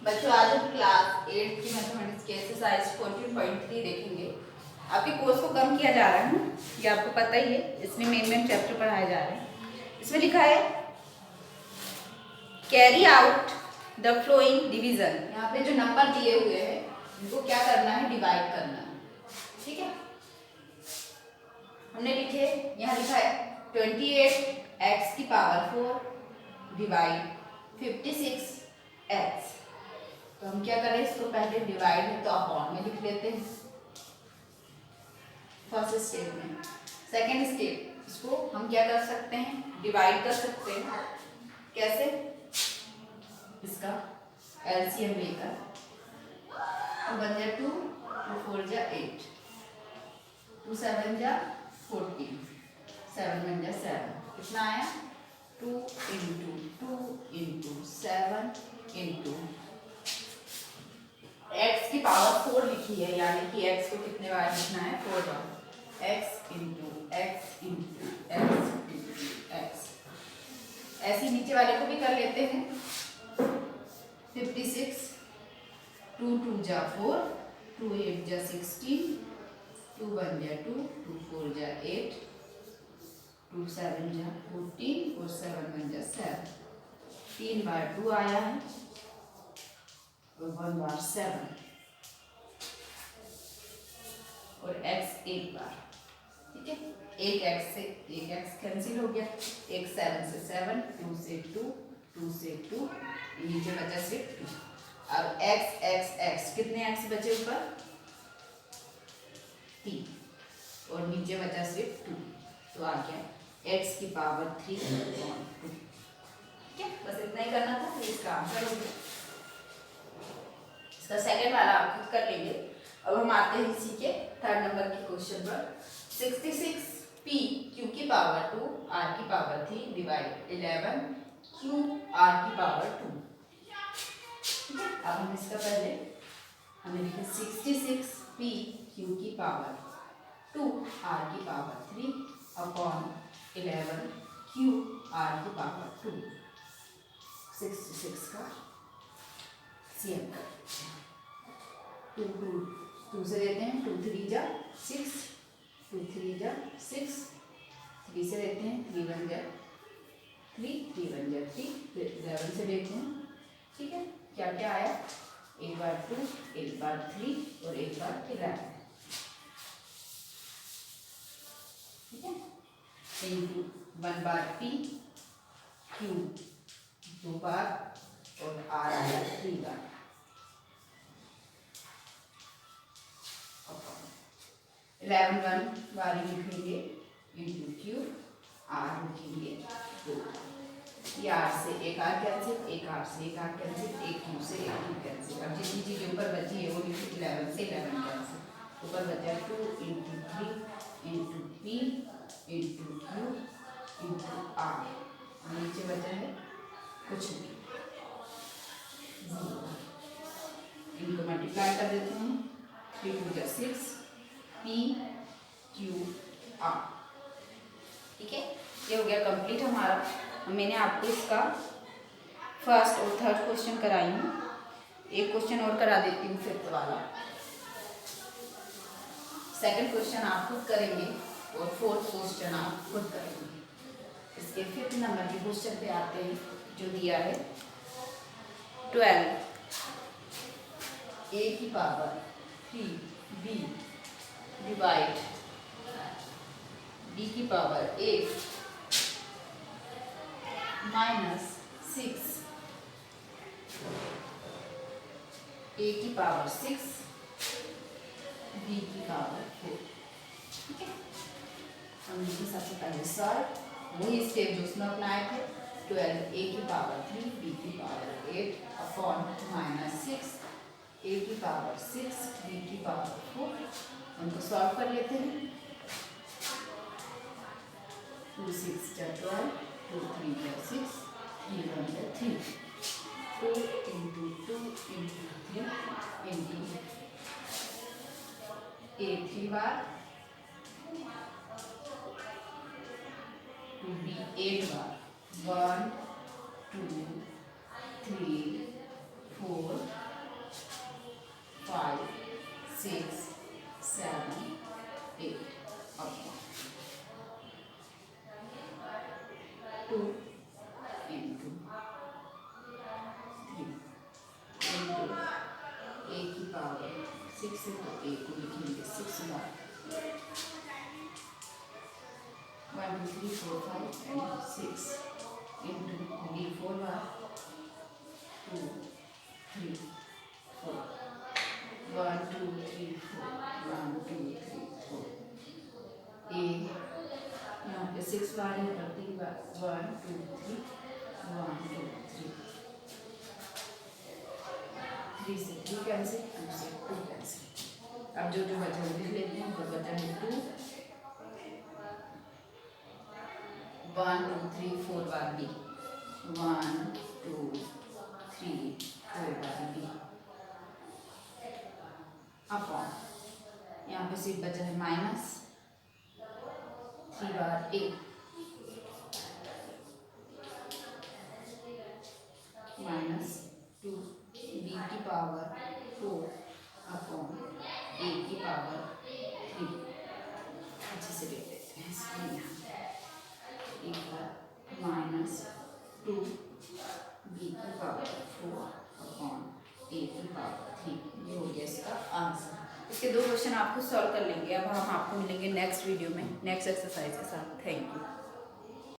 बच्चों आज हम क्लास 8 की मैथमेटिक्स के एक्सरसाइज 14.3 देखेंगे। आपके कोर्स को कम किया जा रहा है ना, ये आपको पता ही है। इसमें मेन चैप्टर पढ़ाए जा रहे हैं। इसमें लिखा है carry out the flowing division. यहाँ पे जो नंबर दिए हुए हैं इनको क्या करना है, डिवाइड करना है। ठीक है, हमने लिखे, यहाँ लिखा है 28x की पावर 4 डिवाइड 56x। तो हम क्या करें, इसको पहले डिवाइड है तो अपॉन में लिख लेते हैं फर्स्ट स्टेप में। सेकेंड स्टेप, इसको हम क्या कर सकते हैं, डिवाइड कर सकते हैं। कैसे, इसका एलसीएम लेकर 2 1 जा 2, 2 4 जा 8, 2 7 जा 14, 7 1 जा 7, कितना आया 2 इंटू 7 इंटू x की पावर 4 लिखी है, यानी कि x को कितने बार लिखना है, 4 बार। x into x into x into x. ऐसे नीचे वाले को भी कर लेते हैं। 56, 2 2 जा 4, 2 8 जा 16, 2 1 जा 2, 2 4 जा 8, 2 7 जा 14 और 7 1 जा 7। 3 बार 2 आया है और 1 बार 7 और x 1 बार। ठीक है, एक x कैंसिल हो गया, एक 7 से 7, 2 से 2, 2 से 2, नीचे बचा सिर्फ 2। अब x कितने x बचे ऊपर, 3 और नीचे बचा सिर्फ 2, तो आ गया x की पावर 3 और 2। ठीक है, बस इतना ही करना था, इसका आंसर हो गया। इसका सेकंड वाला आप खुद कर लेंगे। अब हम आते हैं इसी के थर्ड नंबर के क्वेश्चन पर। 66p q की पावर 2 r की पावर 3 डिवाइड 11 q r की पावर 2। ठीक है, अब हम इसका पहले हमें लिखे 66p q की पावर 2 r की पावर 3 अपॉन 11 q r की पावर 2। 66 का सीएम कर 2 से देते हैं, 2 3 जा 6, 2 3 जा 6, 3 से देते हैं, 3 1 जा 3, 3 1 जा 3, फिर 11 से देते हैं। ठीक है, क्या क्या आया, एक बार 2, एक बार 3 और एक बार 11। ठीक है, इंटू 1 बार p q 2 बार और r आया 3 बार। 11 1 बारी लिखेंगे इंटू क्यू, आर लिखेंगे 2। ये आर से एक आर कैंसिल, एक आर से एक आर कैंसिल, एक क्यू से एक क्यू कैंसिल। अब जितनी चीजें ऊपर बची है वो लिखी 11 से 11 कैंसिल। ऊपर बचा 2 into 3 into P into Q into R, नीचे बचा है कुछ भी, इनको मल्टीप्लाई कर देते हैं। 3 2 जा 6 पी क्यू आर। ठीक है, ये हो गया कंप्लीट हमारा। मैंने आपको इसका फर्स्ट और थर्ड क्वेश्चन कराई हूँ, एक क्वेश्चन और करा देती हूँ फिफ्थ वाला। सेकंड क्वेश्चन आप खुद करेंगे और फोर्थ क्वेश्चन आप खुद करेंगे। इसके फिफ्थ नंबर के क्वेश्चन पे आते हैं, जो दिया है 12 a की पावर 3b डिवाइड b की पावर 8 माइनस 6 a की पावर 6 b की पावर 4। ठीक है, हम लिखे सबसे पहले सॉल्व, वही स्टेप जो उसमें अपनाए थे। 12 a की पावर 3 b की पावर 8 अपॉन माइनस 6 a की पावर 6 b की पावर 4। उनको सॉल्व कर लेते हैं। 2 6 जा 12, 2 3 जा 6, 3 1 जा 3, 2 into 2 into 3 into a 3 bar, 2b 8 bar, 1 2 3 4 6 7 8 upon 2 into 3 into a की पावर 6 है तो a को लिखेंगे 6 बार 1 2 3 4 5 and 6 into b 4 bar 2 3 4 1 2 3 4 1 2 3 4 a यहाँ पे 6 बार है प्रत्येक बार 1 2 3 1 2 3 3 से 3 कैंसिल 2 से 2 कैंसिल। अब जो जो बचा वो लिख लेते हैं। तो बचा है 2 1 2 3 4 बार b 1 2 3 4 बार b अपॉन यहाँ पे सिर्फ बचा है minus 3 bar a minus 2 b की पावर 4 अपॉन a की पावर 3 अच्छे से लिख देते हैं। इसलिए यहाँ एक बार माइनस 2 b की पावर 4 अपॉन a की पावर 3 ये हो गया इसका आंसर। इसके 2 क्वेश्चन आपको सॉल्व कर लेंगे। अब हम आपको मिलेंगे नेक्स्ट वीडियो में नेक्स्ट एक्सरसाइज के साथ। Thank you.